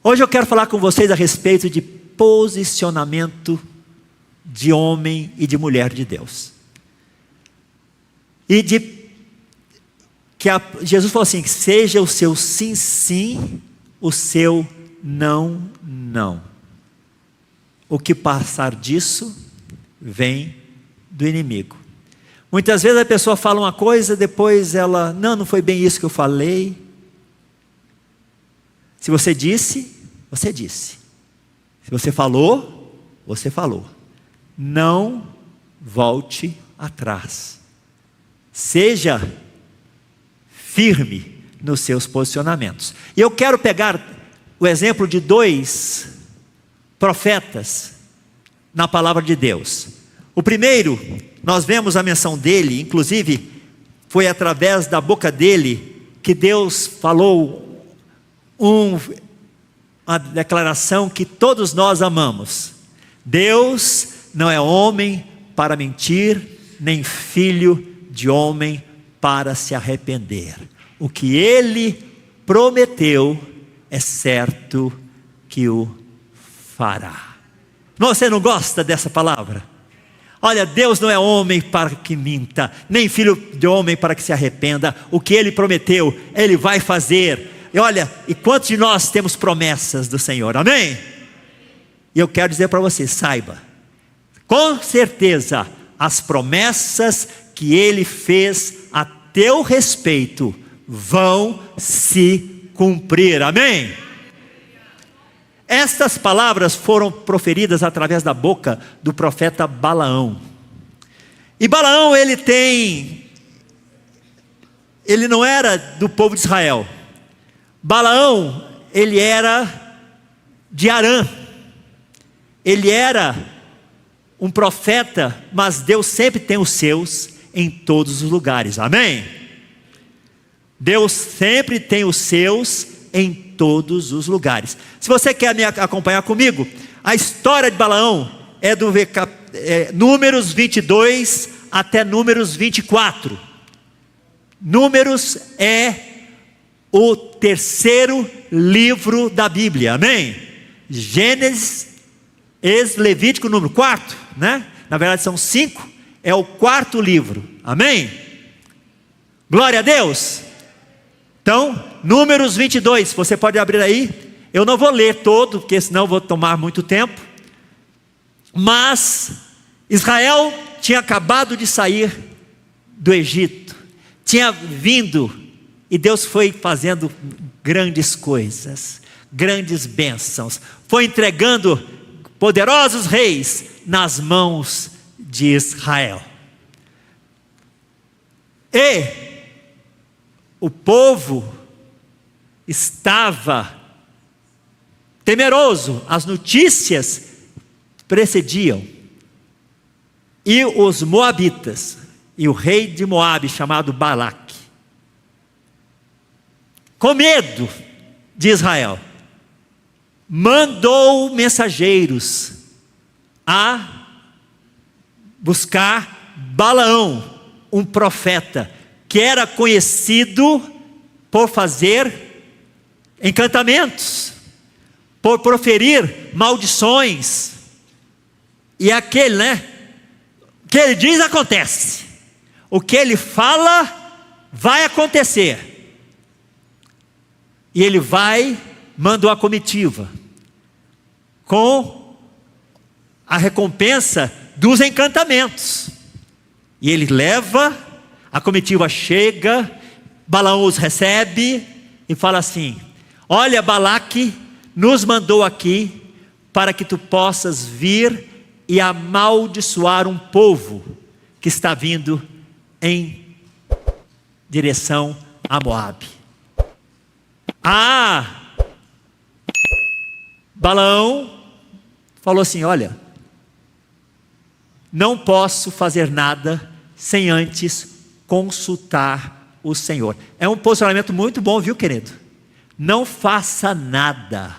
Hoje eu quero falar com vocês a respeito de posicionamento de homem e de mulher de Deus. E Jesus falou assim: seja o seu sim, sim, o seu não, não. O que passar disso vem do inimigo. Muitas vezes a pessoa fala uma coisa, depois ela, não foi bem isso que eu falei. Se você disse, você disse. Se você falou, você falou. Não volte atrás. Seja firme nos seus posicionamentos. E eu quero pegar o exemplo de 2 profetas na palavra de Deus. O primeiro, nós vemos a menção dele, inclusive foi através da boca dele que Deus falou uma declaração que todos nós amamos. Deus não é homem para mentir, nem filho de homem para se arrepender. O que ele prometeu é certo que o fará. Você não gosta dessa palavra? Olha, Deus não é homem para que minta, nem filho de homem para que se arrependa. O que ele prometeu, ele vai fazer. E olha, e quantos de nós temos promessas do Senhor, amém? E eu quero dizer para você, saiba, com certeza, as promessas que ele fez a teu respeito vão se cumprir, amém? Estas palavras foram proferidas através da boca do profeta Balaão. E Balaão, ele não era do povo de Israel. Balaão, ele era de Arã. Ele era um profeta, mas Deus sempre tem os seus em todos os lugares, amém? Deus sempre tem os seus em todos os lugares. Se você quer me acompanhar comigo, a história de Balaão é do Números 22 até Números 24. Números é o 3º livro da Bíblia, amém? Gênesis, Êxodo, Levítico, Número 4, né? Na verdade são 5, é o 4º livro, amém? Glória a Deus. Então, Números 22, você pode abrir aí. Eu não vou ler todo, porque senão vou tomar muito tempo. Mas Israel tinha acabado de sair do Egito, tinha vindo, e Deus foi fazendo grandes coisas, grandes bênçãos, foi entregando poderosos reis nas mãos de Israel. E o povo estava temeroso, as notícias precediam, e os moabitas, e o rei de Moabe chamado Balaque, com medo de Israel, mandou mensageiros a buscar Balaão, um profeta, que era conhecido por fazer encantamentos, por proferir maldições, e aquele, o que ele diz acontece, o que ele fala vai acontecer, e ele manda uma comitiva, com a recompensa dos encantamentos, e ele leva. A comitiva chega, Balaão os recebe e fala assim: olha, Balaque nos mandou aqui para que tu possas vir e amaldiçoar um povo que está vindo em direção a Moabe. Balaão falou assim: olha, não posso fazer nada sem antes consultar o Senhor. É um posicionamento muito bom, viu, querido? Não faça nada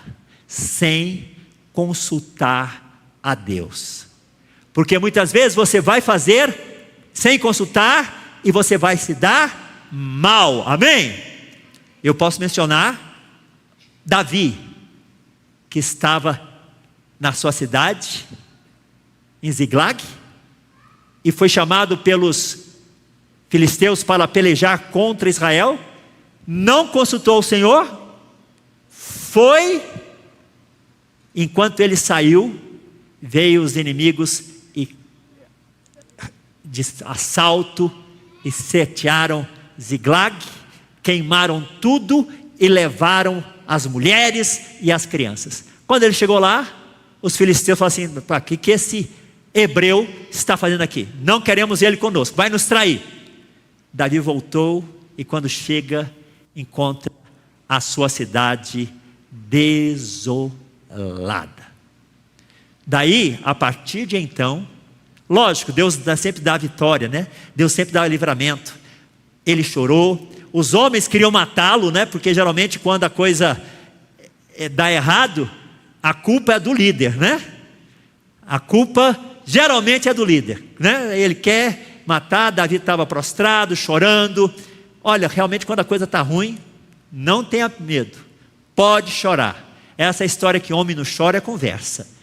sem consultar a Deus, porque muitas vezes você vai fazer sem consultar e você vai se dar mal, amém? Eu posso mencionar Davi. que estava na sua cidade, em Ziglag, e foi chamado pelos filisteus para pelejar contra Israel, não consultou o Senhor, foi, enquanto ele saiu, veio os inimigos e de assalto e sitiaram Ziglag, queimaram tudo e levaram as mulheres e as crianças. Quando ele chegou lá, os filisteus falaram assim: para que esse hebreu está fazendo aqui? Não queremos ele conosco, vai nos trair. Davi voltou e quando chega, encontra a sua cidade desolada. Daí, a partir de então, lógico, Deus sempre dá a vitória, né? Deus sempre dá o livramento. Ele chorou, os homens queriam matá-lo, né? Porque geralmente quando a coisa dá errado, a culpa é do líder, né? A culpa geralmente é do líder, né? Ele quer matar. Davi estava prostrado, chorando. Olha, realmente quando a coisa está ruim, não tenha medo, pode chorar. Essa história que homem não chora é conversa.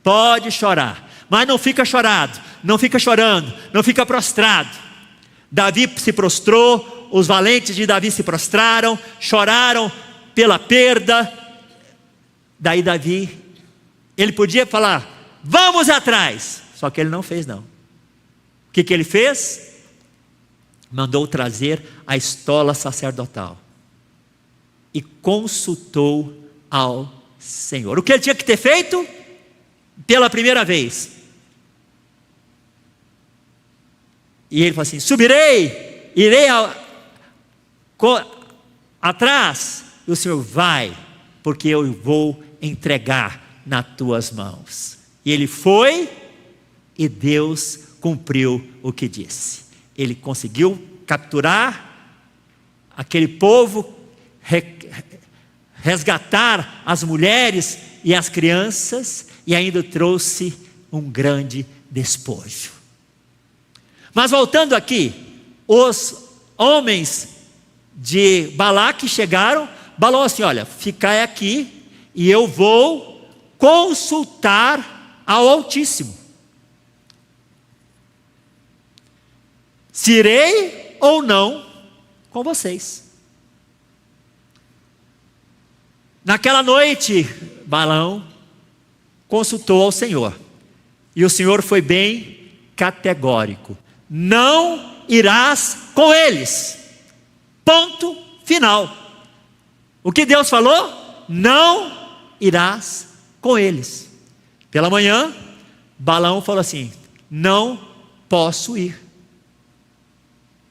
Pode chorar, mas não fica chorado, não fica chorando, não fica prostrado. Davi se prostrou, os valentes de Davi se prostraram, choraram pela perda. Daí Davi, ele podia falar: vamos atrás, só que ele não fez não. O que ele fez? Mandou trazer a estola sacerdotal e consultou ao Senhor. O que ele tinha que ter feito? Pela primeira vez. E ele falou assim: subirei, irei atrás. E o Senhor: vai, porque eu vou entregar nas tuas mãos. E ele foi, e Deus cumpriu o que disse. Ele conseguiu capturar aquele povo, resgatar as mulheres e as crianças, e ainda trouxe um grande despojo. Mas voltando aqui, os homens de Balaque chegaram. Balaão assim: olha, ficai aqui e eu vou consultar ao Altíssimo, se irei ou não com vocês. Naquela noite, Balaão consultou ao Senhor, e o Senhor foi bem categórico: não irás com eles. Ponto final. O que Deus falou? Não irás com eles. Pela manhã, Balaão falou assim: não posso ir,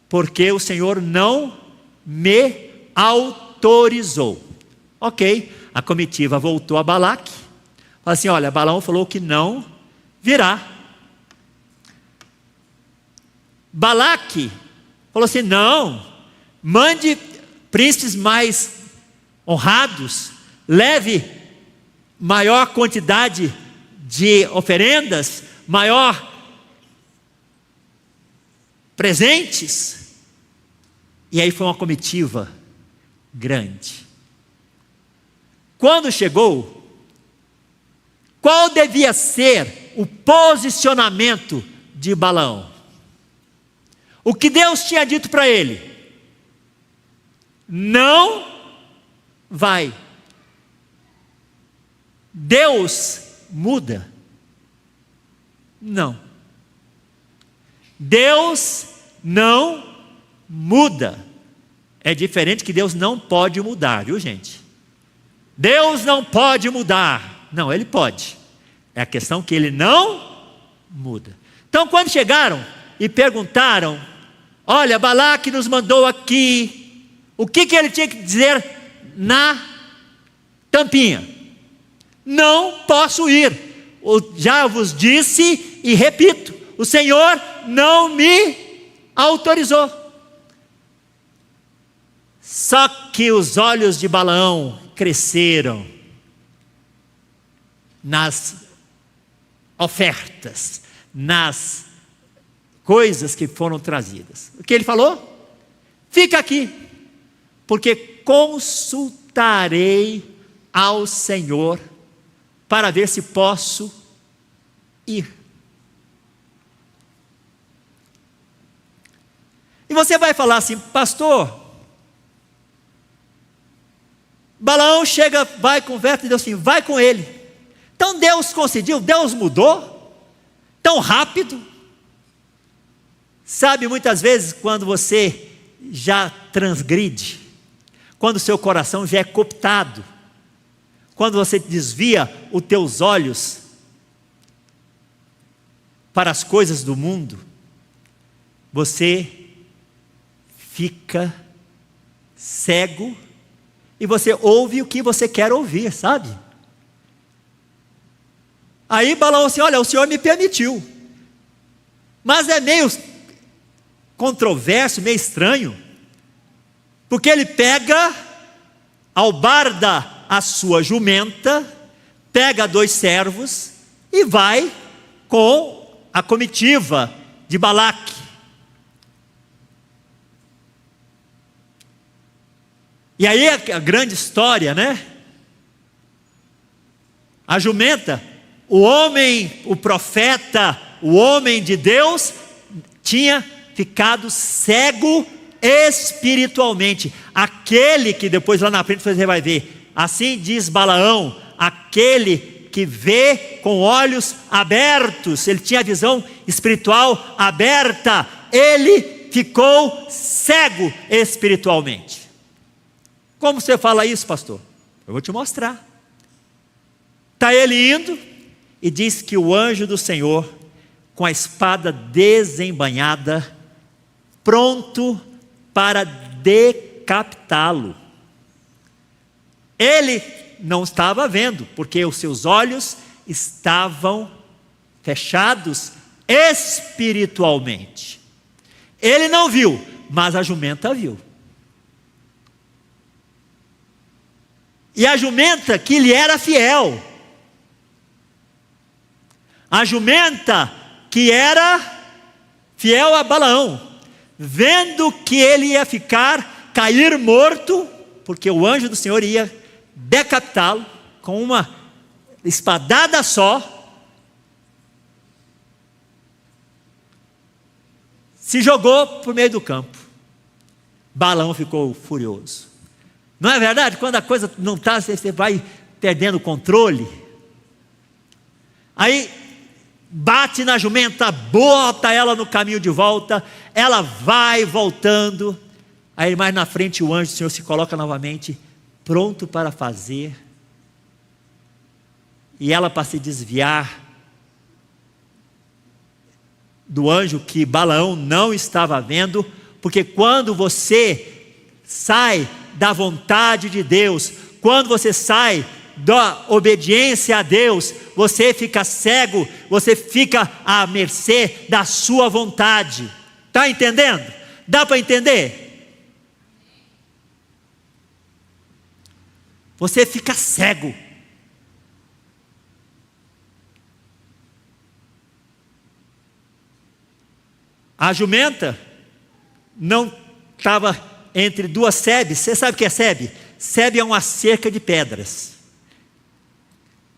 porque o Senhor não me autorizou. Ok, a comitiva voltou a Balaque. Falou assim: olha, Balaão falou que não virá. Balaque falou assim: não, mande príncipes mais honrados, leve maior quantidade de oferendas, maior presentes. E aí foi uma comitiva grande. Quando chegou, qual devia ser o posicionamento de Balaão? O que Deus tinha dito para ele: não vai. Deus muda? Não. Deus não muda. É diferente que Deus não pode mudar, viu, gente? Deus não pode mudar. Não, Ele pode. É a questão que Ele não muda. Então, quando chegaram e perguntaram: olha, Balaque nos mandou aqui, o que ele tinha que dizer na tampinha? Não posso ir. Já vos disse e repito: o Senhor não me autorizou. Só que os olhos de Balaão cresceram nas ofertas, nas coisas que foram trazidas. O que ele falou? Fica aqui, porque consultarei ao Senhor para ver se posso ir. E você vai falar assim: pastor, Balaão chega, vai, conversa, e Deus assim, vai com ele. Então Deus concedeu, Deus mudou, tão rápido. Sabe, muitas vezes quando você já transgride, quando o seu coração já é cooptado, quando você desvia os teus olhos para as coisas do mundo, você fica cego e você ouve o que você quer ouvir, sabe? Aí Balaão assim, olha, o Senhor me permitiu, mas é meio controverso, meio estranho, porque ele pega, albarda a sua jumenta, pega 2 servos e vai com a comitiva de Balaque. E aí a grande história, né? A jumenta, o homem, o profeta, o homem de Deus, tinha ficado cego espiritualmente. Aquele que depois lá na frente você vai ver, assim diz Balaão, aquele que vê com olhos abertos, ele tinha a visão espiritual aberta, ele ficou cego espiritualmente. Como você fala isso, pastor? Eu vou te mostrar. Está ele indo e diz que o anjo do Senhor, com a espada desembainhada, pronto para decapitá-lo. Ele não estava vendo, porque os seus olhos estavam fechados espiritualmente. Ele não viu, mas a jumenta viu. E a jumenta que lhe era fiel, a jumenta que era fiel a Balaão, vendo que ele ia cair morto, porque o anjo do Senhor ia decapitá-lo com uma espadada só, se jogou por meio do campo. Balaão ficou furioso. Não é verdade? Quando a coisa não está, você vai perdendo o controle. Aí bate na jumenta, bota ela no caminho de volta, ela vai voltando. Aí mais na frente o anjo do Senhor se coloca novamente, pronto para fazer. E ela, para se desviar do anjo que Balaão não estava vendo, porque quando você sai da vontade de Deus, quando você sai da obediência a Deus, você fica cego, você fica à mercê da sua vontade. Está entendendo? Dá para entender? Você fica cego. A jumenta não estava entre 2 sebes. Você sabe o que é sebe? Sebe é uma cerca de pedras.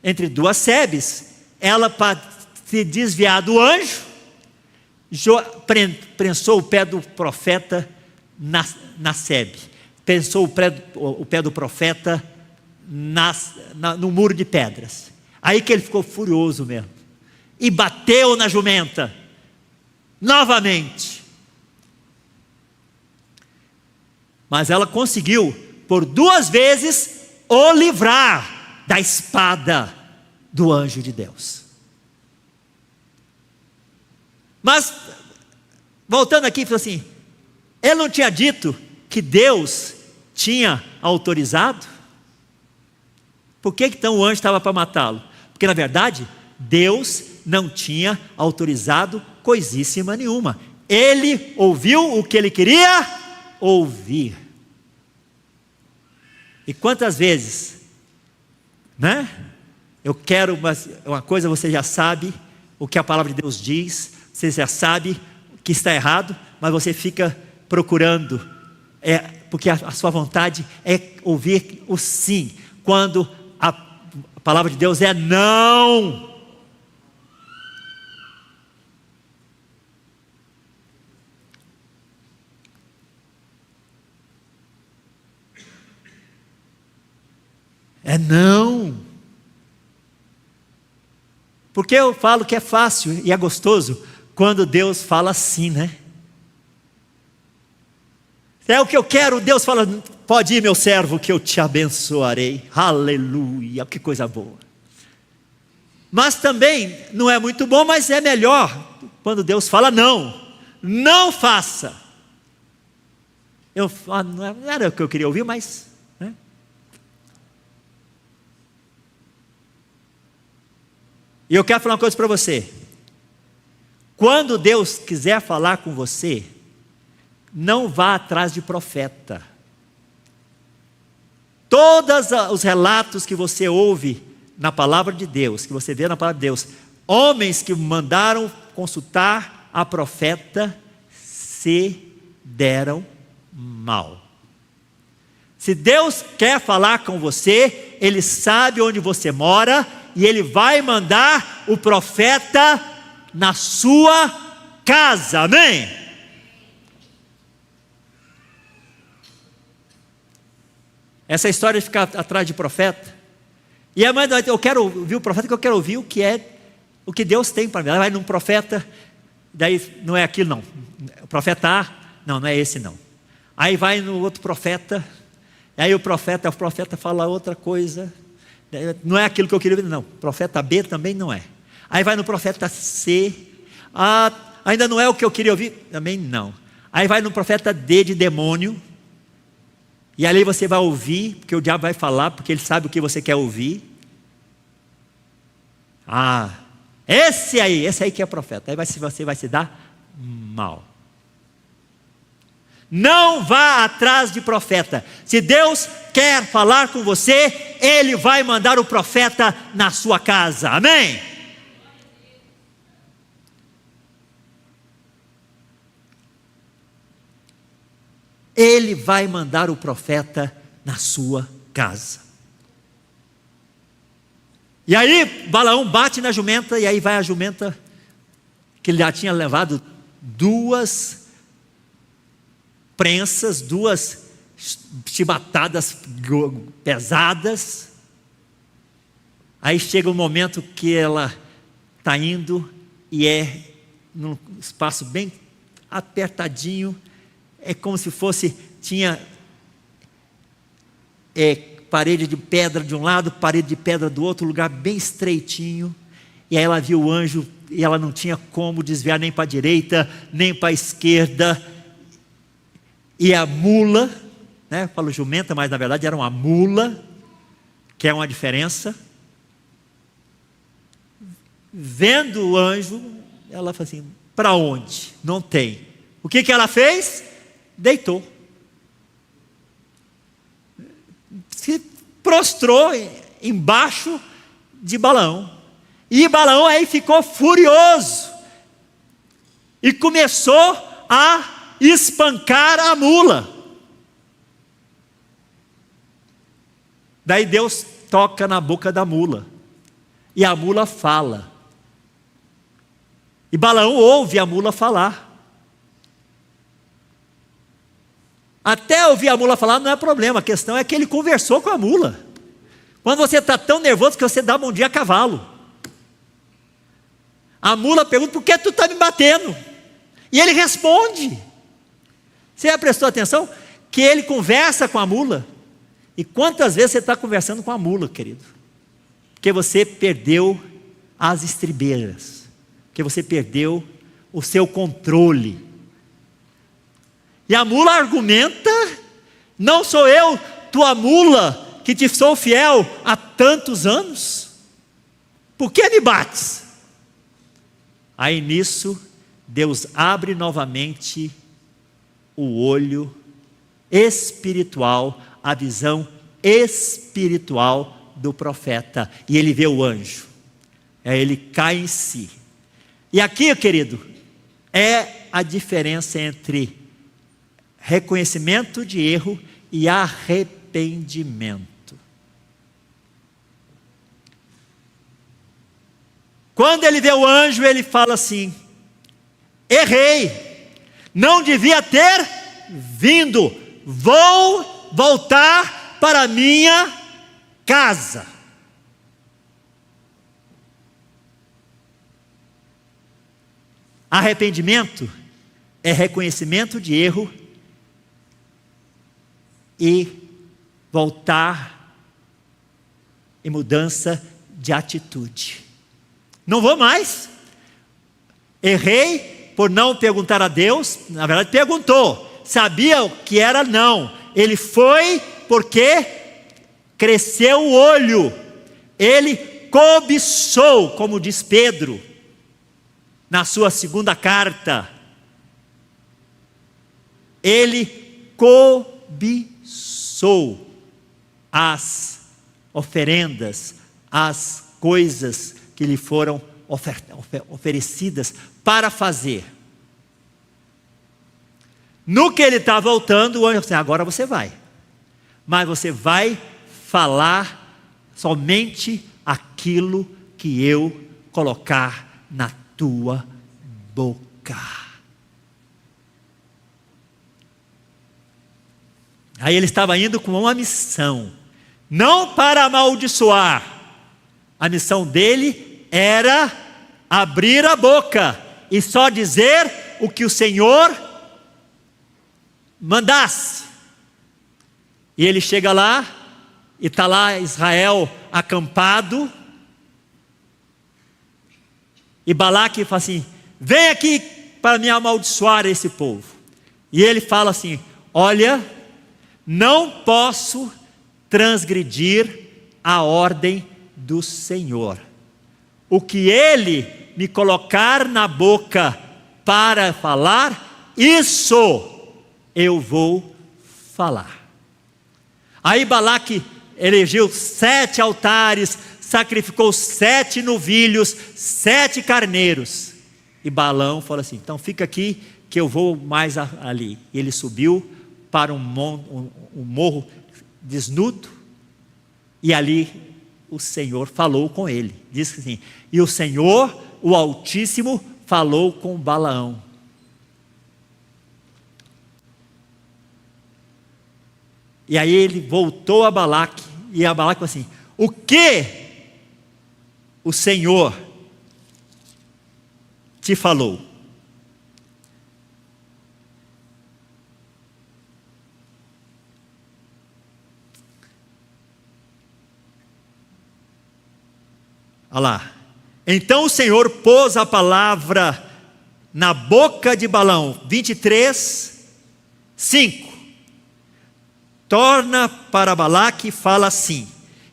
Entre 2 sebes, ela, para se desviar do anjo, prensou o pé do profeta na sebe. Prensou o pé do profeta no muro de pedras. Aí que ele ficou furioso mesmo. E bateu na jumenta. Novamente. Mas ela conseguiu, por 2 vezes, o livrar da espada do anjo de Deus. Mas, voltando aqui, falou assim, ele não tinha dito que Deus tinha autorizado? Por que então o anjo estava para matá-lo? Porque na verdade, Deus não tinha autorizado coisíssima nenhuma. Ele ouviu o que ele queria ouvir. E quantas vezes, né? Eu quero uma coisa, você já sabe o que a palavra de Deus diz, você já sabe que está errado, mas você fica procurando, porque a sua vontade é ouvir o sim, quando A palavra de Deus é não. É não. Porque eu falo que é fácil e é gostoso quando Deus fala assim, né? É o que eu quero, Deus fala, pode ir meu servo que eu te abençoarei. Aleluia, que coisa boa. Mas também não é muito bom, mas é melhor quando Deus fala não. Não faça. Não era o que eu queria ouvir, mas... né? E eu quero falar uma coisa para você. Quando Deus quiser falar com você, não vá atrás de profeta. Todos os relatos que você ouve na palavra de Deus, que você vê na palavra de Deus, homens que mandaram consultar a profeta, se deram mal. Se Deus quer falar com você, Ele sabe onde você mora, e Ele vai mandar o profeta na sua casa, amém? Essa história de ficar atrás de profeta, e a mãe, eu quero ouvir o profeta, que eu quero ouvir o que Deus tem para mim. Ela vai num profeta, daí não é aquilo não, o profeta A, não é esse não. Aí vai no outro profeta, aí o profeta fala outra coisa, não é aquilo que eu queria ouvir, não. O profeta B também não é. Aí vai no profeta C, ainda não é o que eu queria ouvir, também não. Aí vai no profeta D de demônio, e ali você vai ouvir, porque o diabo vai falar, porque ele sabe o que você quer ouvir. Esse aí que é profeta. Aí você vai se dar mal. Não vá atrás de profeta. Se Deus quer falar com você, Ele vai mandar o profeta na sua casa, amém? Ele vai mandar o profeta na sua casa. E aí Balaão bate na jumenta, e aí vai a jumenta, que ele já tinha levado 2 prensas, 2 chibatadas pesadas. Aí chega um momento que ela está indo, e é num espaço bem apertadinho, é como se tinha parede de pedra de um lado, parede de pedra do outro, lugar bem estreitinho, e aí ela viu o anjo, e ela não tinha como desviar nem para a direita, nem para a esquerda, e a mula, né, eu falo jumenta, mas na verdade era uma mula, que é uma diferença, vendo o anjo, ela falou assim, para onde? Não tem. O que ela fez? Deitou, se prostrou embaixo de Balaão, e Balaão aí ficou furioso, e começou a espancar a mula. Daí Deus toca na boca da mula, e a mula fala, e Balaão ouve a mula falar. Até ouvir a mula falar não é problema, a questão é que ele conversou com a mula. Quando você está tão nervoso que você dá bom dia a cavalo, a mula pergunta, por que tu está me batendo? E ele responde. Você já prestou atenção? Que ele conversa com a mula. E quantas vezes você está conversando com a mula, querido? Porque você perdeu as estribeiras, porque você perdeu o seu controle. E a mula argumenta, não sou eu, tua mula, que te sou fiel há tantos anos? Por que me bates? Aí nisso, Deus abre novamente o olho espiritual, a visão espiritual do profeta, e ele vê o anjo, aí ele cai em si. E aqui, querido, é a diferença entre reconhecimento de erro e arrependimento. Quando ele vê o anjo, ele fala assim: errei, não devia ter vindo, vou voltar para a minha casa. Arrependimento é reconhecimento de erro e voltar em mudança de atitude. Não vou mais. Errei por não perguntar a Deus. Na verdade perguntou, sabia o que era não. Ele foi porque cresceu o olho. Ele cobiçou, como diz Pedro na sua segunda carta. Ele cobiçou as oferendas, as coisas que lhe foram oferecidas para fazer. No que ele está voltando, o anjo disse: agora você vai, mas você vai falar somente aquilo que eu colocar na tua boca. Aí ele estava indo com uma missão, não para amaldiçoar. A missão dele era abrir a boca e só dizer o que o Senhor mandasse. E ele chega lá, e está lá Israel acampado, e Balaque fala assim: vem aqui para me amaldiçoar esse povo. E ele fala assim: olha, não posso transgredir a ordem do Senhor. O que ele me colocar na boca para falar, isso eu vou falar. Aí Balaque erigiu 7 altares, sacrificou 7 novilhos, 7 carneiros. E Balaão falou assim: então fica aqui que eu vou mais ali. E ele subiu para um morro desnudo, e ali o Senhor falou com ele. Diz assim: e o Senhor, o Altíssimo, falou com Balaão. E aí ele voltou a Balaque, e a Balaque falou assim: o que o Senhor te falou? Olha lá. Então o Senhor pôs a palavra na boca de Balaão. 23, 5. Torna para Balaque e fala assim: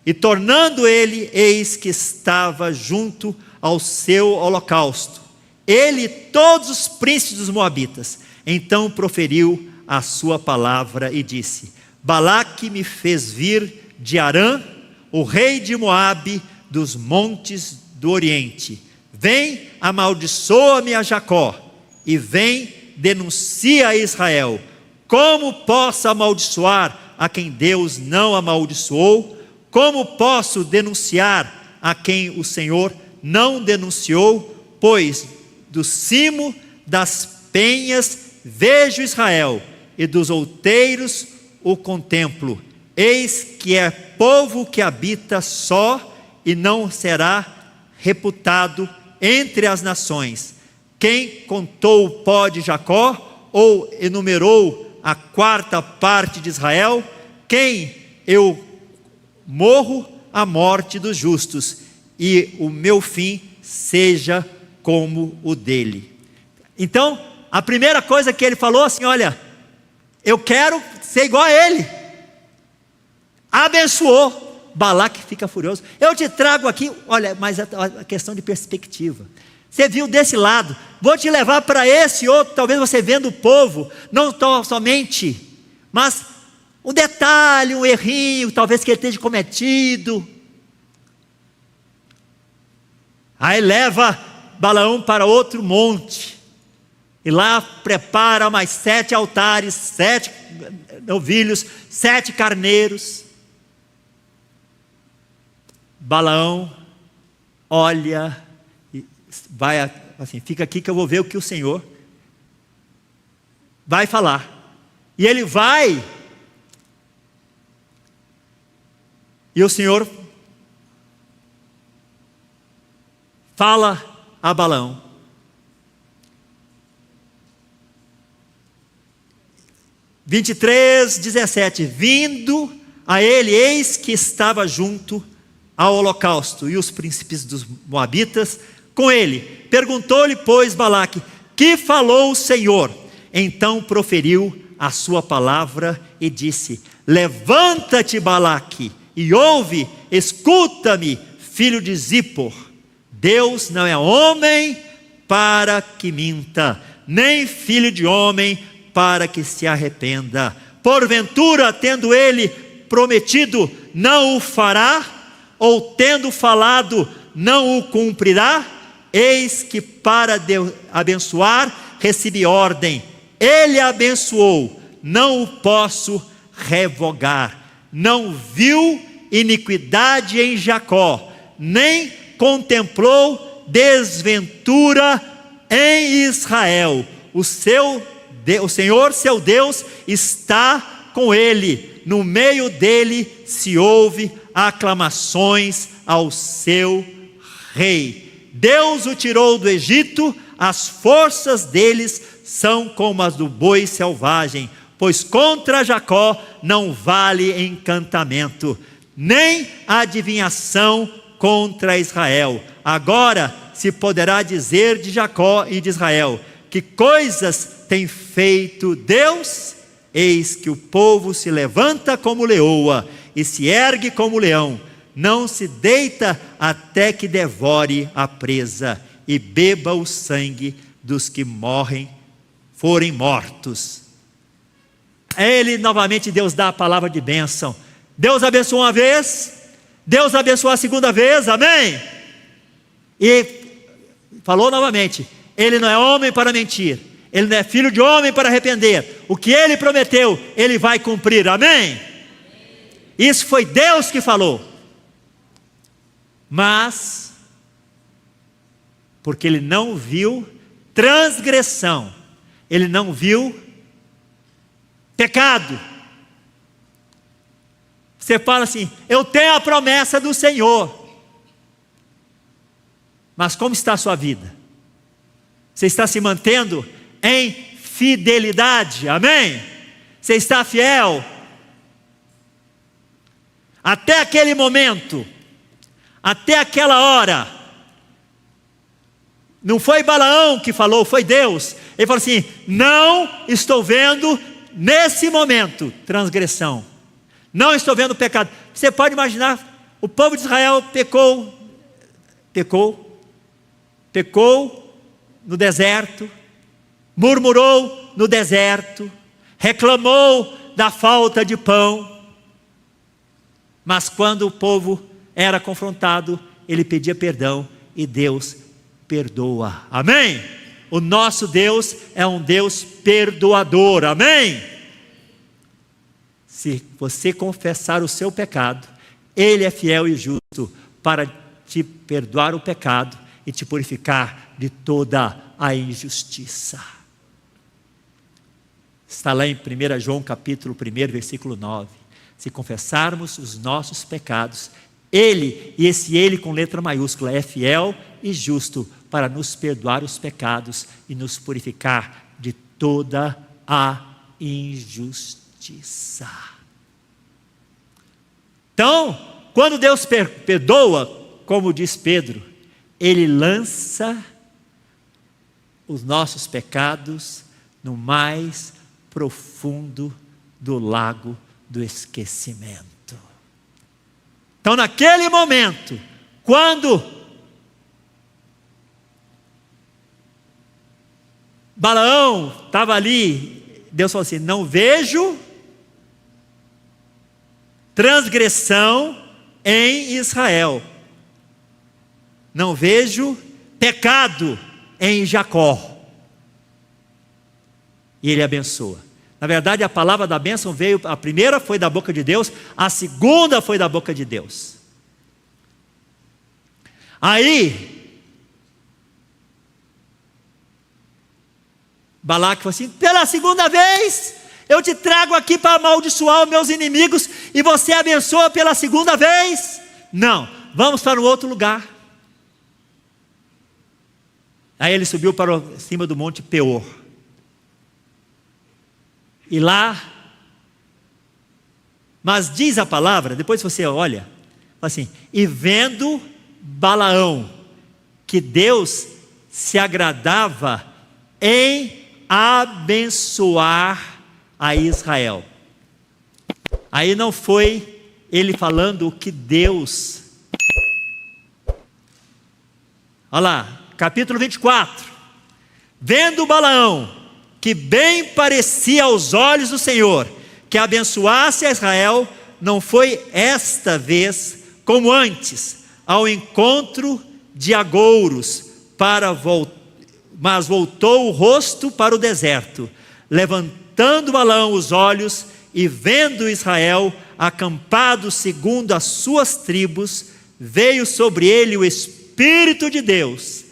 e tornando ele, eis que estava junto ao seu holocausto, ele e todos os príncipes dos moabitas. Então proferiu a sua palavra e disse: Balaque me fez vir de Arã, o rei de Moabe, dos montes do Oriente. Vem, amaldiçoa-me a Jacó, e vem, denuncia a Israel. Como posso amaldiçoar a quem Deus não amaldiçoou? Como posso denunciar a quem o Senhor não denunciou? Pois do cimo das penhas vejo Israel, e dos outeiros o contemplo. Eis que é povo que habita só, e não será reputado entre as nações. Quem contou o pó de Jacó, ou enumerou a 4ª parte de Israel? Quem eu morro a morte dos justos, e o meu fim seja como o dele. Então, a primeira coisa que ele falou assim: olha, eu quero ser igual a ele. Abençoou. Balaque fica furioso. Eu te trago aqui, olha, mas a questão de perspectiva. Você viu desse lado, vou te levar para esse outro. Talvez você vendo o povo, não somente, mas um detalhe, um errinho, talvez que ele tenha cometido. Aí leva Balaão para outro monte, e lá prepara mais 7 altares, 7 novilhos, 7 carneiros. Balaão olha vai assim, fica aqui que eu vou ver o que o Senhor vai falar. E ele vai, e o Senhor fala a Balaão. Vinte e 17, vindo a ele, eis que estava junto ao holocausto, e os príncipes dos moabitas com ele. Perguntou-lhe, pois, Balaque: que falou o Senhor? Então proferiu a sua palavra e disse: levanta-te, Balaque, e ouve, escuta-me, filho de Zippor. Deus não é homem para que minta, nem filho de homem para que se arrependa. Porventura, tendo ele prometido, não o fará? Ou tendo falado, não o cumprirá? Eis que para abençoar, recebi ordem. Ele abençoou, não o posso revogar. Não viu iniquidade em Jacó, nem contemplou desventura em Israel. O Senhor, seu Deus, está com ele. No meio dele se ouve aclamações ao seu rei. Deus o tirou do Egito, as forças deles são como as do boi selvagem, pois contra Jacó não vale encantamento, nem adivinhação contra Israel. Agora se poderá dizer de Jacó e de Israel: que coisas tem feito Deus? Eis que o povo se levanta como leoa e se ergue como leão, não se deita até que devore a presa e beba o sangue dos que forem mortos. Ele novamente, Deus dá a palavra de bênção. Deus abençoou uma vez, Deus abençoou a segunda vez, amém? E falou novamente: ele não é homem para mentir, ele não é filho de homem para arrepender. O que ele prometeu, ele vai cumprir, amém? Isso foi Deus que falou. Mas, porque ele não viu transgressão, ele não viu pecado. Você fala assim: eu tenho a promessa do Senhor, mas como está a sua vida? Você está se mantendo em fidelidade, amém? Você está fiel? Até aquele momento, até aquela hora, não foi Balaão que falou, foi Deus. Ele falou assim: não estou vendo nesse momento transgressão, não estou vendo pecado. Você pode imaginar, o povo de Israel pecou no deserto, murmurou no deserto, reclamou da falta de pão, mas quando o povo era confrontado, ele pedia perdão e Deus perdoa, amém? O nosso Deus é um Deus perdoador, amém? Se você confessar o seu pecado, Ele é fiel e justo para te perdoar o pecado e te purificar de toda a injustiça. Está lá em 1 João capítulo 1, versículo 9. Se confessarmos os nossos pecados, Ele, e esse Ele com letra maiúscula, é fiel e justo para nos perdoar os pecados e nos purificar de toda a injustiça. Então, quando Deus perdoa, como diz Pedro, Ele lança os nossos pecados no mais profundo do lago do esquecimento. Então, naquele momento, quando Balaão estava ali, Deus falou assim: não vejo transgressão em Israel, não vejo pecado em Jacó. E ele abençoa. Na verdade, a palavra da bênção veio, a primeira foi da boca de Deus, a segunda foi da boca de Deus. Aí, Balaque falou assim: pela segunda vez, eu te trago aqui para amaldiçoar os meus inimigos, e você abençoa pela segunda vez? Não, vamos para um outro lugar. Aí ele subiu para cima do monte Peor. E lá, mas diz a palavra, depois você olha, assim: e vendo Balaão que Deus se agradava em abençoar a Israel. Aí não foi ele falando o que Deus... Olha lá, capítulo 24. Vendo Balaão que bem parecia aos olhos do Senhor que abençoasse a Israel, não foi esta vez como antes, ao encontro de agouros, mas voltou o rosto para o deserto, levantando Balaão os olhos e vendo Israel acampado segundo as suas tribos, veio sobre ele o Espírito de Deus,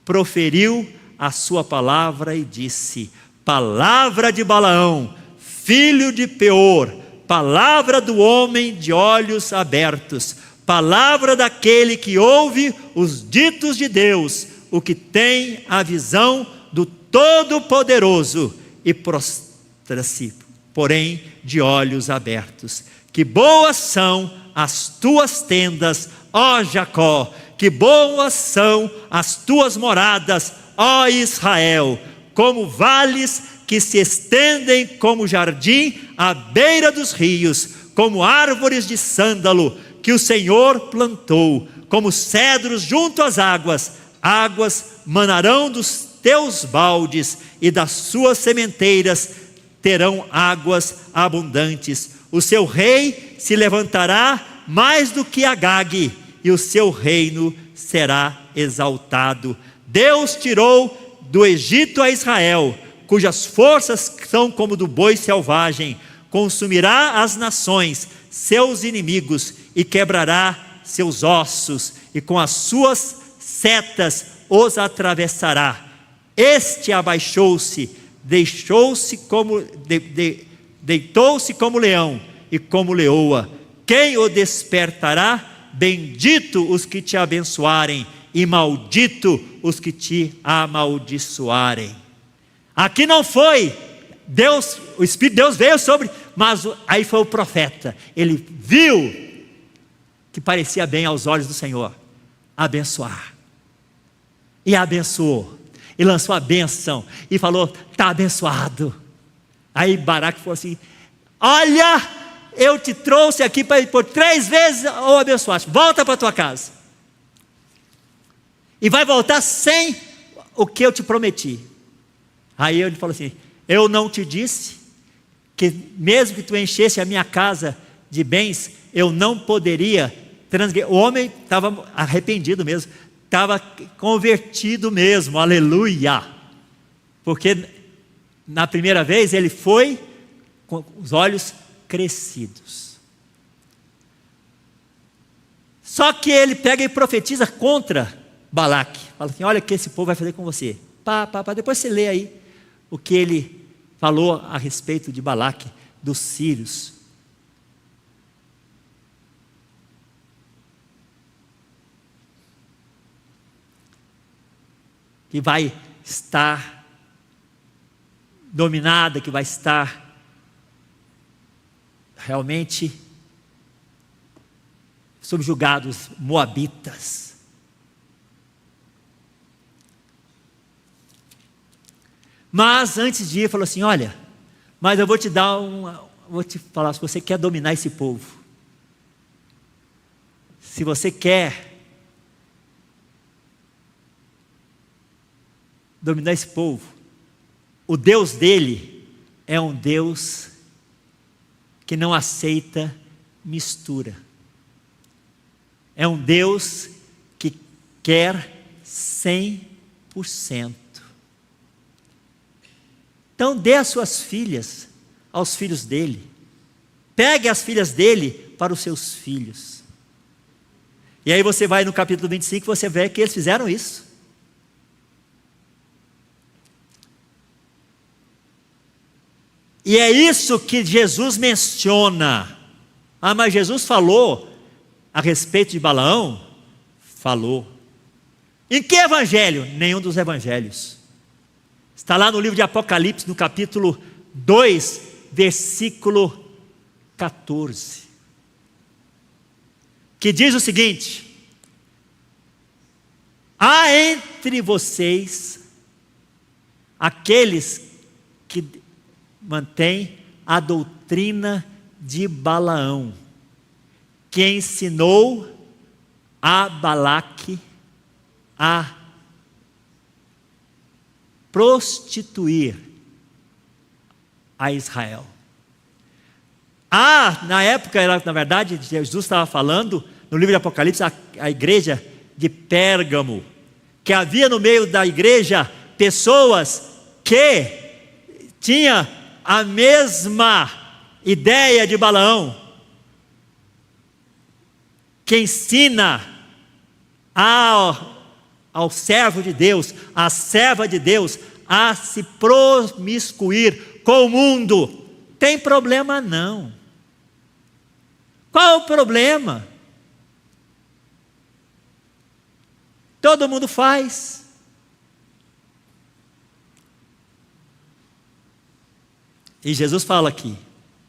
proferiu a sua palavra e disse: palavra de Balaão, filho de Peor, palavra do homem de olhos abertos, palavra daquele que ouve os ditos de Deus, o que tem a visão do Todo-Poderoso, e prostra-se, porém, de olhos abertos. Que boas são as tuas tendas, ó Jacó, que boas são as tuas moradas, ó Israel, como vales que se estendem como jardim à beira dos rios, como árvores de sândalo que o Senhor plantou, como cedros junto às águas. Águas manarão dos teus baldes, e das suas sementeiras terão águas abundantes. O seu rei se levantará mais do que Agag, e o seu reino será exaltado. Deus tirou do Egito a Israel, cujas forças são como do boi selvagem. Consumirá as nações, seus inimigos, e quebrará seus ossos, e com as suas setas os atravessará. Este abaixou-se, deitou-se como leão e como leoa. Quem o despertará? Bendito os que te abençoarem, e maldito os que te amaldiçoarem. Aqui não foi Deus, o Espírito de Deus veio sobre, mas aí foi o profeta. Ele viu que parecia bem aos olhos do Senhor abençoar, e abençoou, e lançou a bênção, e falou: está abençoado. Aí Balaque falou assim: olha, eu te trouxe aqui para por 3 vezes ou abençoaste, volta para a tua casa, e vai voltar sem o que eu te prometi. Aí ele falou assim: eu não te disse que mesmo que tu enchesse a minha casa de bens, eu não poderia transgredir? O homem estava arrependido mesmo, estava convertido mesmo, aleluia, porque na primeira vez ele foi com os olhos crescidos. Só que ele pega e profetiza contra Balaque, fala assim: olha o que esse povo vai fazer com você. Depois você lê aí o que ele falou a respeito de Balaque, dos sírios. Que vai estar dominada, que vai estar realmente subjugados, moabitas. Mas antes de ir, falou assim: olha, mas eu vou te dar vou te falar, se você quer dominar esse povo, se você quer dominar esse povo, o Deus dele é um Deus que não aceita mistura. É um Deus que quer 100%. Então dê as suas filhas aos filhos dele. Pegue as filhas dele para os seus filhos. E aí você vai no capítulo 25, você vê que eles fizeram isso. E é isso que Jesus menciona. Ah, mas Jesus falou a respeito de Balaão? Falou. Em que evangelho? Nenhum dos evangelhos. Está lá no livro de Apocalipse, no capítulo 2, versículo 14. Que diz o seguinte: há entre vocês aqueles que mantêm a doutrina de Balaão, que ensinou a Balaque a prostituir a Israel. Na época, na verdade, Jesus estava falando, no livro de Apocalipse, a igreja de Pérgamo, que havia no meio da igreja pessoas que tinham a mesma ideia de Balaão, que ensina ao servo de Deus, à serva de Deus, a se promiscuir com o mundo. Tem problema não. Qual o problema? Todo mundo faz. E Jesus fala aqui,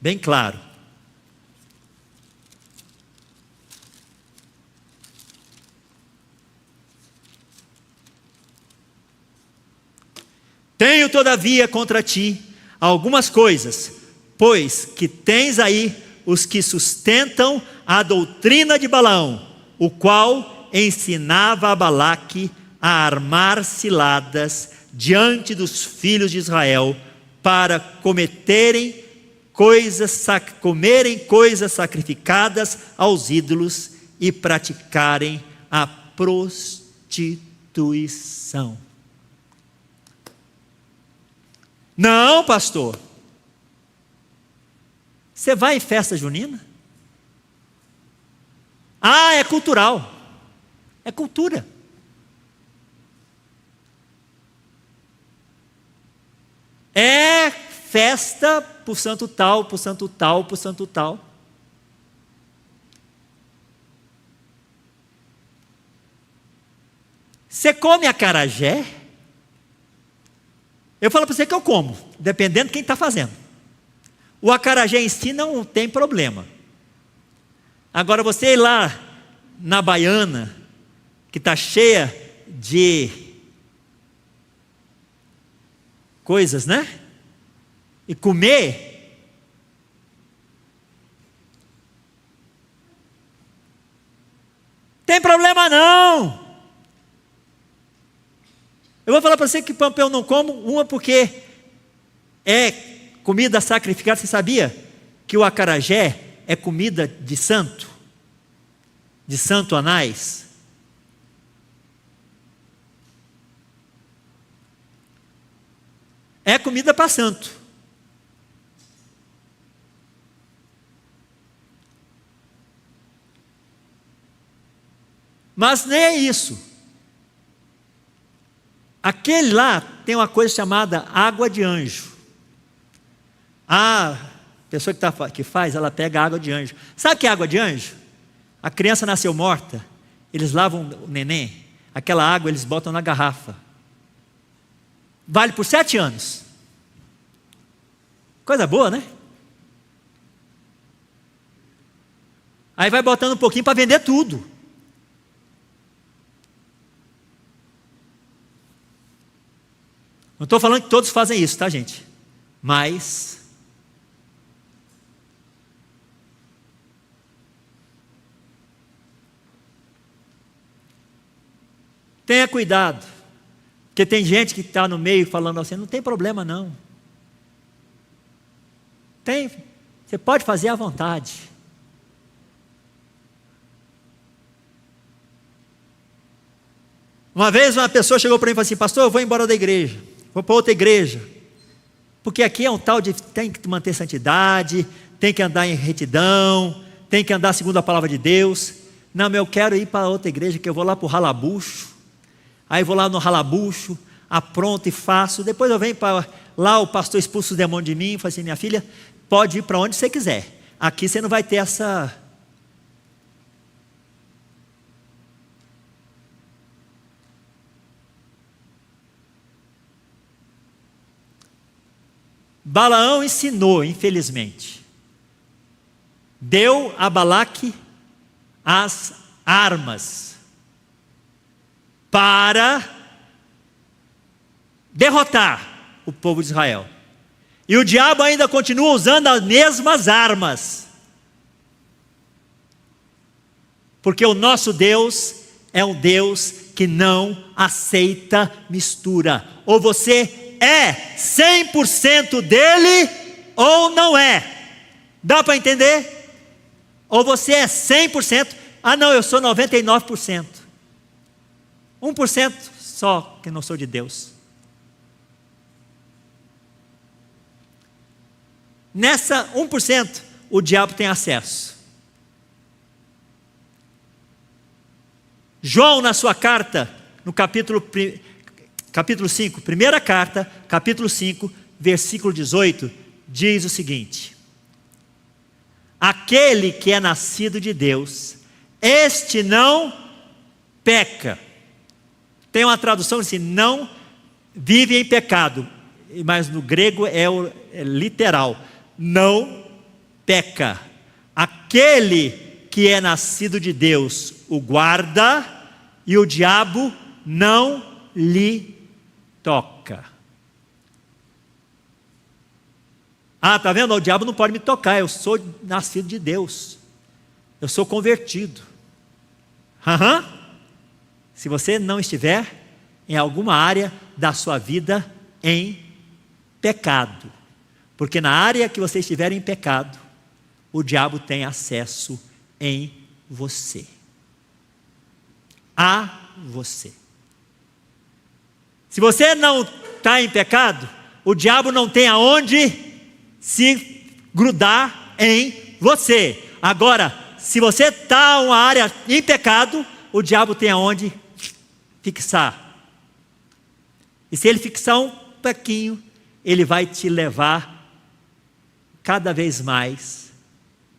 bem claro: tenho todavia contra ti algumas coisas, pois que tens aí os que sustentam a doutrina de Balaão, o qual ensinava a Balaque a armar ciladas diante dos filhos de Israel, para comerem coisas sacrificadas aos ídolos e praticarem a prostituição. Não, pastor. Você vai em festa junina? Ah, é cultural. É cultura. É festa por santo tal, por santo tal, por santo tal. Você come acarajé? Eu falo para você que eu como, dependendo de quem está fazendo. O acarajé em si não tem problema. Agora você ir lá na Baiana, que está cheia de coisas, né? E comer, tem problema não. Eu vou falar para você que eu não como, uma porque é comida sacrificada. Você sabia que o acarajé é comida de santo Anás? É comida para santo. Mas nem é isso. Aquele lá tem uma coisa chamada água de anjo. A pessoa que faz, ela pega água de anjo. Sabe o que é água de anjo? A criança nasceu morta, eles lavam o neném, aquela água eles botam na garrafa. Vale por 7 anos. Coisa boa, né? Aí vai botando um pouquinho para vender tudo. Não estou falando que todos fazem isso, tá, gente? Mas tenha cuidado, porque tem gente que está no meio falando assim, não tem problema não. Tem, você pode fazer à vontade. Uma vez uma pessoa chegou para mim e falou assim: pastor, eu vou embora da igreja, vou para outra igreja, porque aqui é um tal de tem que manter santidade, tem que andar em retidão, tem que andar segundo a palavra de Deus. Não, mas eu quero ir para outra igreja, que eu vou lá para o Ralabucho. Aí vou lá no Ralabucho, apronto e faço. Depois eu venho para lá, o pastor expulsa o demônio de mim e fala assim: minha filha, pode ir para onde você quiser. Aqui você não vai ter essa... Balaão ensinou, infelizmente. Deu a Balaque as armas para derrotar o povo de Israel. E o diabo ainda continua usando as mesmas armas. Porque o nosso Deus é um Deus que não aceita mistura. Ou você é 100% dele ou não é. Dá para entender? Ou você é 100%, não, eu sou 99%. 1% só que não sou de Deus. Nessa 1%, o diabo tem acesso. João, na sua carta, no capítulo 5, primeira carta, capítulo 5, versículo 18, diz o seguinte: aquele que é nascido de Deus, este não peca. Tem uma tradução assim: não vive em pecado, mas no grego é literal, não peca. Aquele que é nascido de Deus o guarda, e o diabo não lhe toca. Tá vendo? O diabo não pode me tocar, eu sou nascido de Deus, eu sou convertido. Se você não estiver em alguma área da sua vida em pecado, porque na área que você estiver em pecado, o diabo tem acesso em você, a você. Se você não está em pecado, o diabo não tem aonde se grudar em você. Agora, se você está em uma área em pecado, o diabo tem aonde fixar. E se ele fixar um pouquinho, ele vai te levar cada vez mais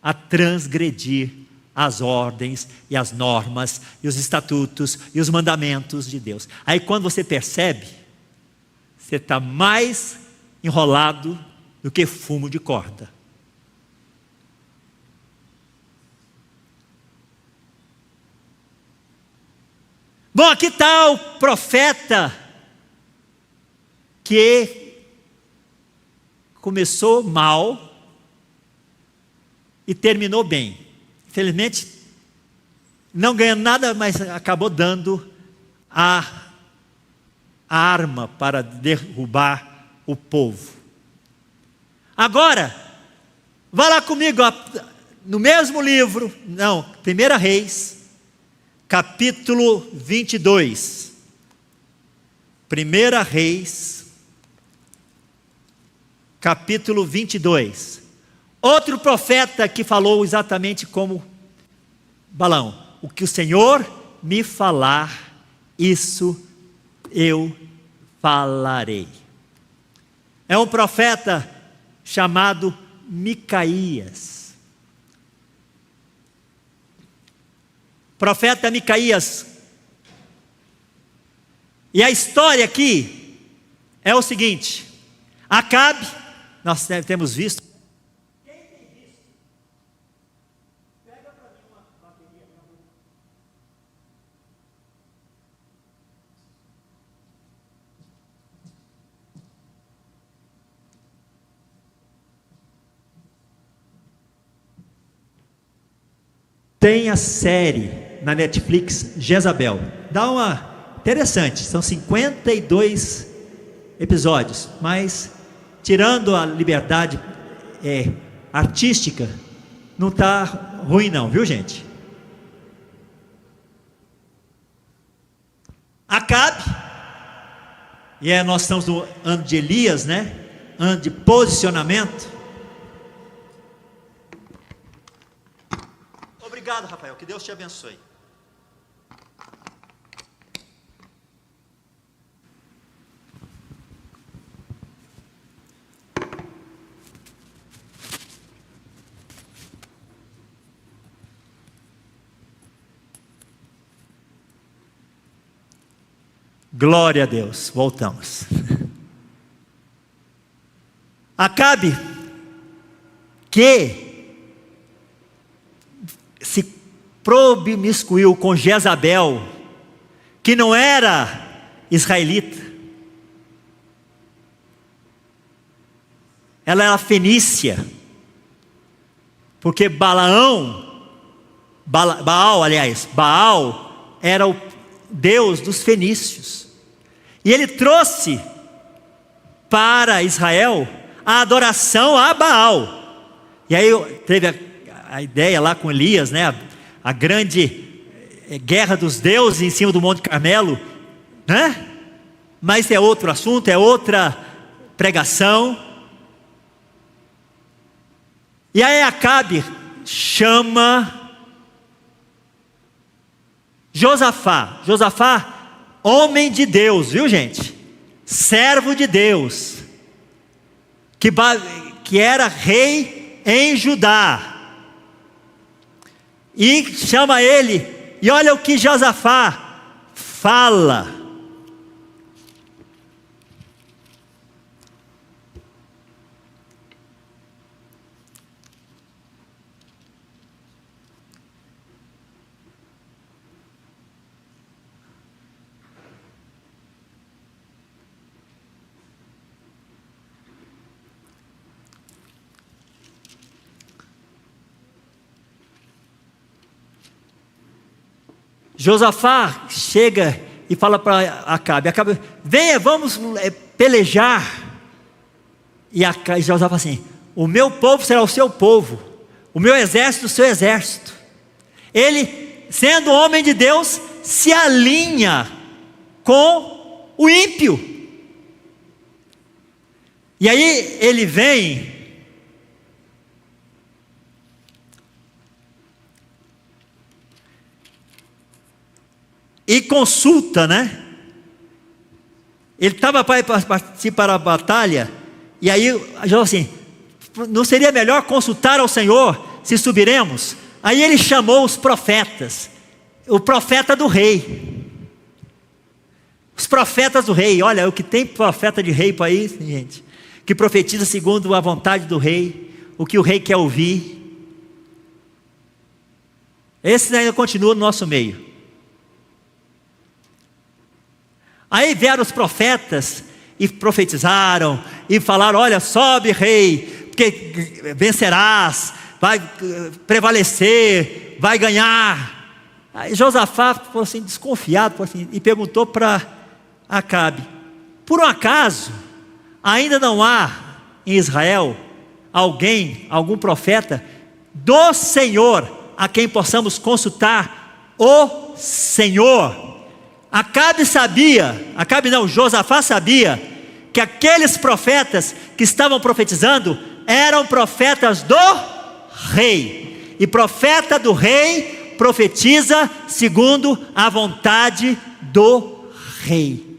a transgredir as ordens e as normas e os estatutos e os mandamentos de Deus. Aí quando você percebe, você está mais enrolado do que fumo de corda. Bom, aqui está o profeta que começou mal e terminou bem. Infelizmente, não ganhando nada, mas acabou dando a arma para derrubar o povo. Agora, vá lá comigo, no mesmo livro, 1 Reis, capítulo 22. 1 Reis, capítulo 22. Outro profeta que falou exatamente como Balaão: o que o Senhor me falar, isso eu falarei. É um profeta chamado Micaías. Profeta Micaías. E a história aqui é o seguinte: Acabe, nós temos visto. Quem tem visto? Pega para mim uma bateria. Tem a série na Netflix, Jezabel. Dá uma interessante, são 52 episódios, mas tirando a liberdade artística, não está ruim não, viu gente? Acabe, e nós estamos no ano de Elias, né? Ano de posicionamento. Obrigado, Rafael, que Deus te abençoe. Glória a Deus, voltamos. Acabe, que se promiscuiu com Jezabel, que não era israelita, ela era fenícia, porque Baal era o deus dos fenícios, e ele trouxe para Israel a adoração a Baal. E aí teve a ideia lá com Elias, né? A grande guerra dos deuses em cima do Monte Carmelo, né? Mas é outro assunto, é outra pregação. E aí Acabe chama Josafá, homem de Deus, viu gente? Servo de Deus, que era rei em Judá, e chama ele, e olha o que Josafá fala. Josafá chega e fala para Acabe: venha, vamos pelejar. E Josafá fala assim: o meu povo será o seu povo, o meu exército o seu exército. Ele, sendo homem de Deus, se alinha com o ímpio. E aí ele vem e consulta, né? Ele estava para participar da batalha, e aí já assim: não seria melhor consultar ao Senhor se subiremos? Aí ele chamou os profetas, o profeta do rei, os profetas do rei. Olha, o que tem profeta de rei para aí, gente, que profetiza segundo a vontade do rei, o que o rei quer ouvir. Esse ainda continua no nosso meio. Aí vieram os profetas e profetizaram e falaram: olha, sobe rei, porque vencerás, vai prevalecer, vai ganhar. Aí Josafá ficou assim, desconfiado, e perguntou para Acabe: por um acaso ainda não há em Israel algum profeta do Senhor a quem possamos consultar o Senhor? Josafá sabia que aqueles profetas que estavam profetizando eram profetas do rei, e profeta do rei profetiza segundo a vontade do rei.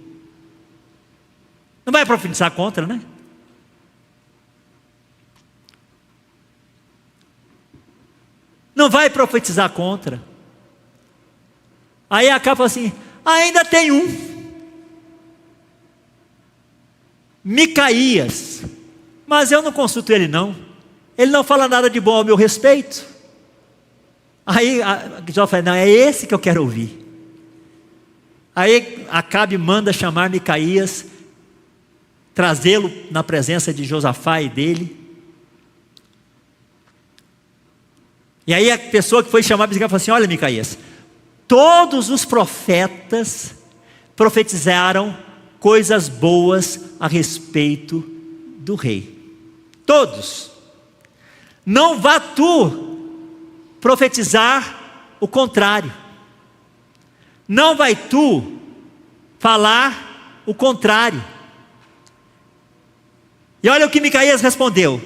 Não vai profetizar contra, né? Não vai profetizar contra. Aí Acabe fala assim: ainda tem Micaías, mas eu não consulto ele não, ele não fala nada de bom ao meu respeito. Aí Jó fala: não, é esse que eu quero ouvir. Aí Acabe manda chamar Micaías, trazê-lo na presença de Josafá e dele. E aí a pessoa que foi chamar fala assim: olha, Micaías, todos os profetas profetizaram coisas boas a respeito do rei. Todos. Não vá tu profetizar o contrário. Não vai tu falar o contrário. E olha o que Micaías respondeu: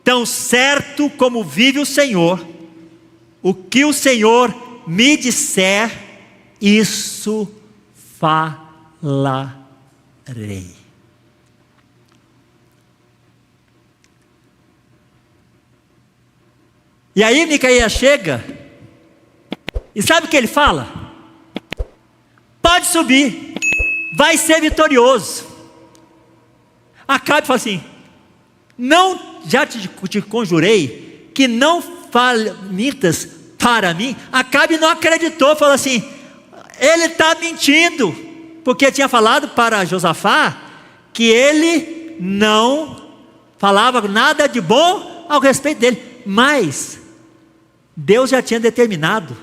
tão certo como vive o Senhor, o que o Senhor me disser, isso falarei. E aí Micaías chega, e sabe o que ele fala? Pode subir, vai ser vitorioso. Acabe fala assim: não, já te conjurei que não mintas para mim. Acabe não acreditou, falou assim: ele está mentindo, porque tinha falado para Josafá que ele não falava nada de bom ao respeito dele, mas Deus já tinha determinado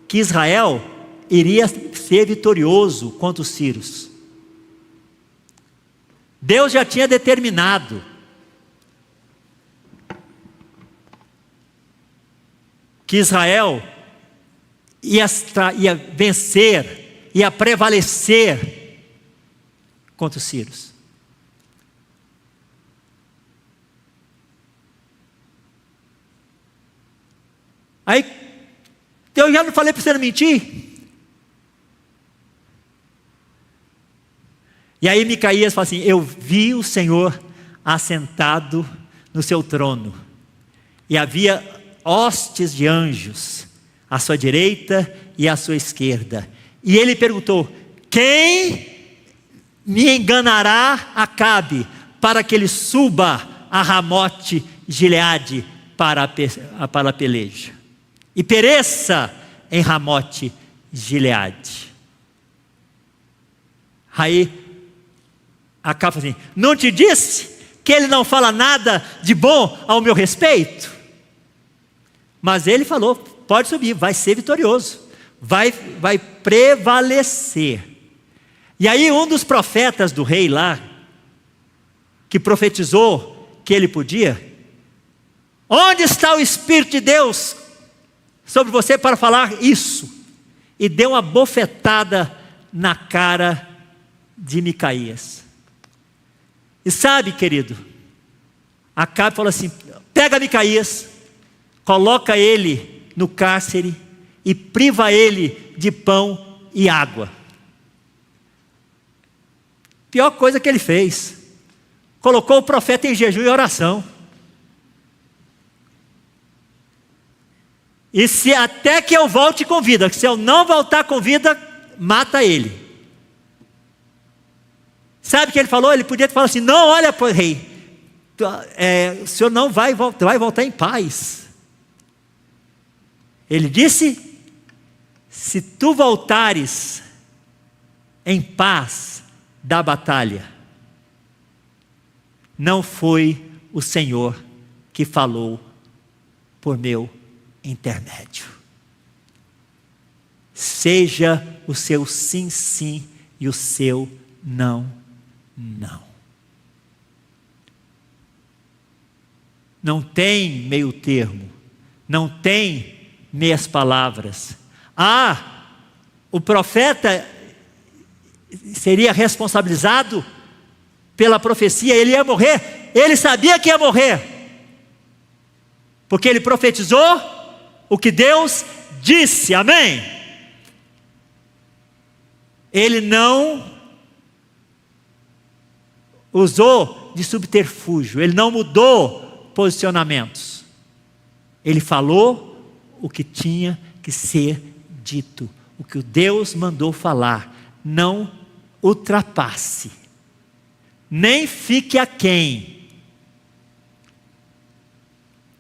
que Israel iria ser vitorioso contra os sírios. Deus já tinha determinado que Israel ia vencer, ia prevalecer contra os sírios. Aí, eu já não falei para você não mentir? E aí Micaías fala assim: eu vi o Senhor assentado no seu trono, e havia hostes de anjos à sua direita e à sua esquerda. E ele perguntou: quem me enganará, Acabe, para que ele suba a Ramote Gileade para a peleja e pereça em Ramote Gileade? Aí Acabe falou assim: não te disse que ele não fala nada de bom ao meu respeito? Mas ele falou: pode subir, vai ser vitorioso, vai prevalecer. E aí um dos profetas do rei lá, que profetizou que ele podia: onde está o Espírito de Deus sobre você para falar isso? E deu uma bofetada na cara de Micaías. E sabe, querido, Acabe falou assim: pega Micaías, coloca ele no cárcere e priva ele de pão e água. Pior coisa que ele fez: colocou o profeta em jejum e oração. E se até que eu volte com vida, se eu não voltar com vida, mata ele. Sabe o que ele falou? Ele podia falar assim: não, olha, rei, o senhor não vai voltar em paz. Ele disse: se tu voltares em paz da batalha, não foi o Senhor que falou por meu intermédio. Seja o seu sim, sim e o seu não, não. Não tem meio termo, não tem meias palavras. O profeta seria responsabilizado pela profecia, ele ia morrer, ele sabia que ia morrer, porque ele profetizou o que Deus disse, amém? Ele não usou de subterfúgio, ele não mudou posicionamentos, ele falou o que tinha que ser dito, o que Deus mandou falar. Não ultrapasse, nem fique aquém,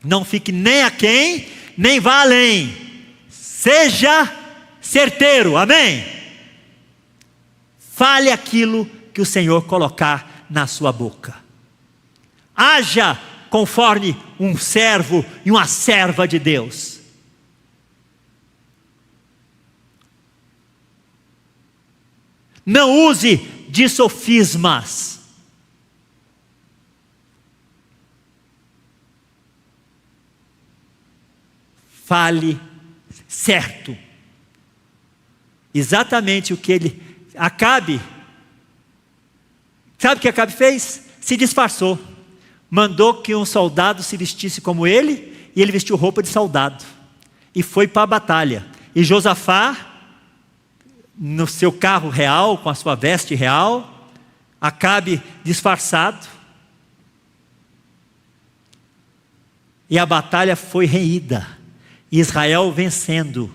não fique nem aquém, nem vá além, seja certeiro, amém? Fale aquilo que o Senhor colocar na sua boca, haja conforme um servo e uma serva de Deus. Não use de sofismas. Fale certo. Exatamente o que Acabe. Sabe o que Acabe fez? Se disfarçou. Mandou que um soldado se vestisse como ele, e ele vestiu roupa de soldado. E foi para a batalha. E Josafá, no seu carro real, com a sua veste real, Acabe disfarçado, e a batalha foi reída, Israel vencendo.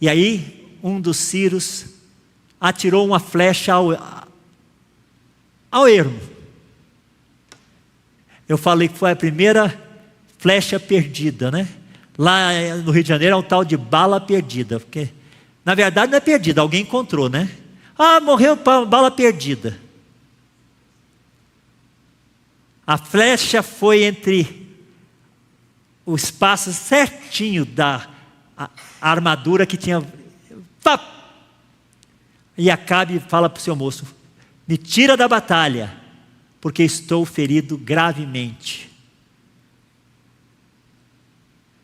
E aí um dos sírios atirou uma flecha ao ermo. Eu falei que foi a primeira flecha perdida, né? Lá no Rio de Janeiro é um tal de bala perdida, porque na verdade não é perdida, alguém encontrou, né? Ah, morreu bala perdida. A flecha foi entre o espaço certinho da armadura que tinha. E Acabe fala para o seu moço: me tira da batalha, porque estou ferido gravemente.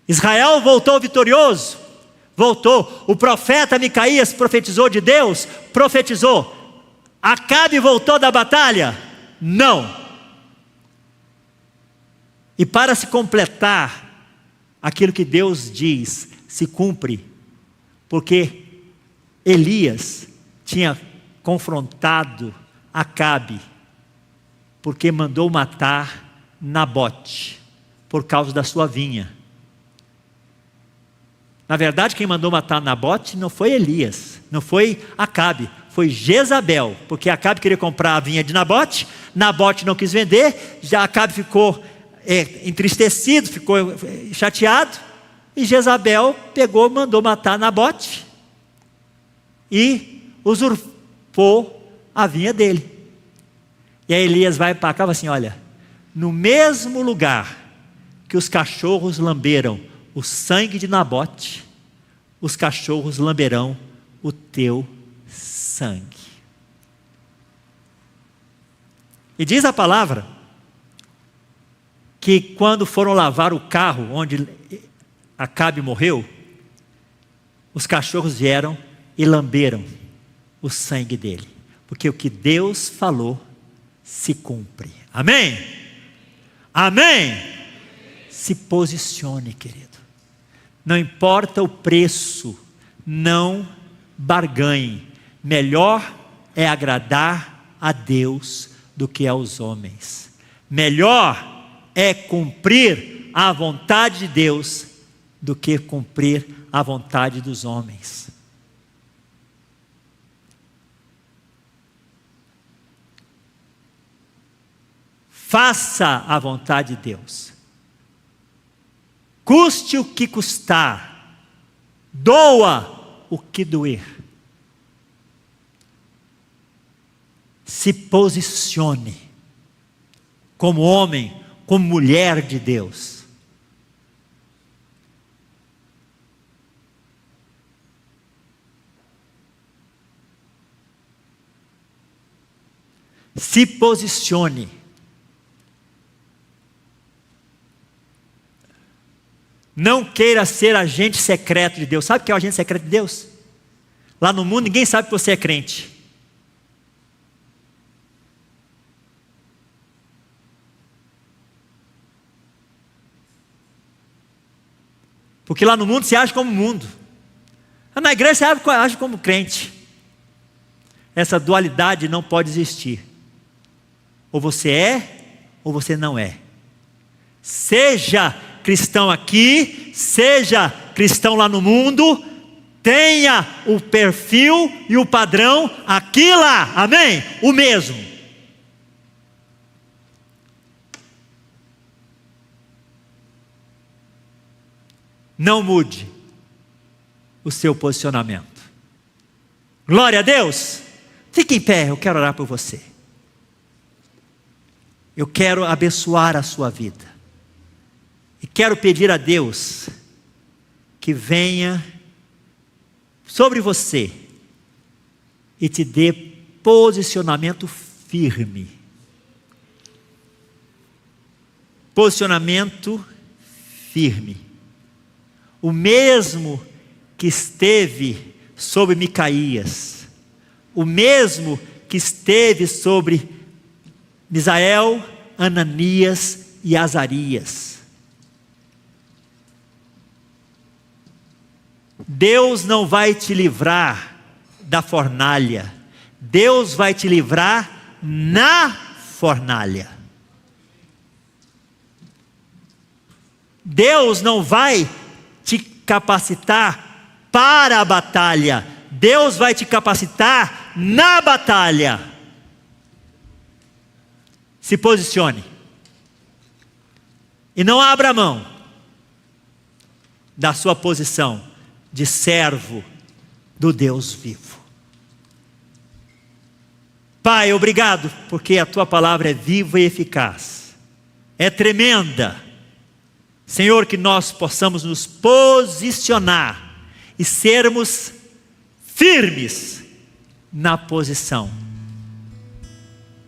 Israel voltou vitorioso, voltou. O profeta Micaías profetizou de Deus, profetizou. Acabe voltou da batalha? Não. E para se completar, aquilo que Deus diz se cumpre, porque Elias tinha confrontado Acabe, porque mandou matar Nabote, por causa da sua vinha. Na verdade, quem mandou matar Nabote não foi Elias, não foi Acabe, foi Jezabel, porque Acabe queria comprar a vinha de Nabote, Nabote não quis vender, já Acabe ficou entristecido, ficou chateado, e Jezabel pegou, mandou matar Nabote e usurpou a vinha dele. E aí Elias vai para cá e fala assim: olha, no mesmo lugar que os cachorros lamberam o sangue de Nabote, os cachorros lamberão o teu sangue. E diz a palavra que quando foram lavar o carro onde Acabe morreu, os cachorros vieram e lamberam o sangue dele, porque o que Deus falou se cumpre. Amém? Amém? Se posicione, querido. Não importa o preço, não barganhe. Melhor é agradar a Deus do que aos homens. Melhor é cumprir a vontade de Deus do que cumprir a vontade dos homens. Faça a vontade de Deus, custe o que custar, doa o que doer. Se posicione como homem, como mulher de Deus. Se posicione. Não queira ser agente secreto de Deus. Sabe o que é o agente secreto de Deus? Lá no mundo ninguém sabe que você é crente. Porque lá no mundo você age como mundo. Na igreja você age como crente. Essa dualidade não pode existir. Ou você é, ou você não é. Seja cristão aqui, seja cristão lá no mundo, tenha o perfil e o padrão aqui e lá, amém? O mesmo. Não mude o seu posicionamento. Glória a Deus. Fique em pé, eu quero orar por você. Eu quero abençoar a sua vida. E quero pedir a Deus que venha sobre você e te dê posicionamento firme. Posicionamento firme. O mesmo que esteve sobre Micaías, o mesmo que esteve sobre Misael, Ananias e Azarias. Deus não vai te livrar da fornalha, Deus vai te livrar na fornalha. Deus não vai te capacitar para a batalha, Deus vai te capacitar na batalha. Se posicione. E não abra mão da sua posição de servo do Deus vivo. Pai, obrigado, porque a tua palavra é viva e eficaz, é tremenda. Senhor, que nós possamos nos posicionar e sermos firmes na posição.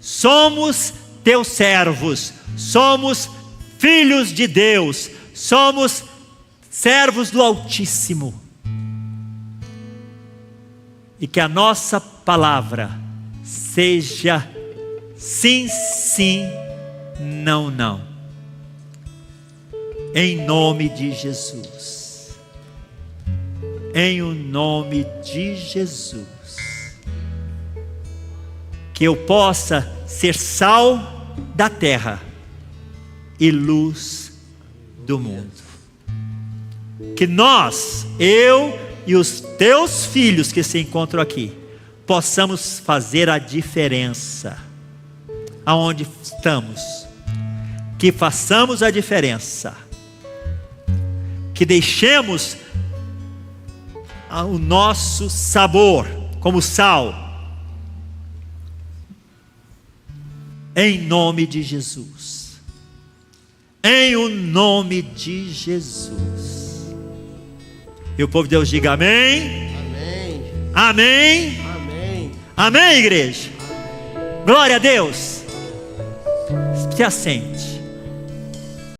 Somos teus servos, somos filhos de Deus, somos servos do Altíssimo. E que a nossa palavra seja sim, sim, não, não. Em nome de Jesus. Em o nome de Jesus. Que eu possa ser sal da terra e luz do mundo. Que nós, eu e os teus filhos que se encontram aqui, possamos fazer a diferença aonde estamos. Que façamos a diferença. Que deixemos o nosso sabor como sal. Em nome de Jesus. Em o nome de Jesus. E o povo de Deus diga amém. Amém. Amém. Amém. Amém, igreja. Amém. Glória a Deus. Se assente.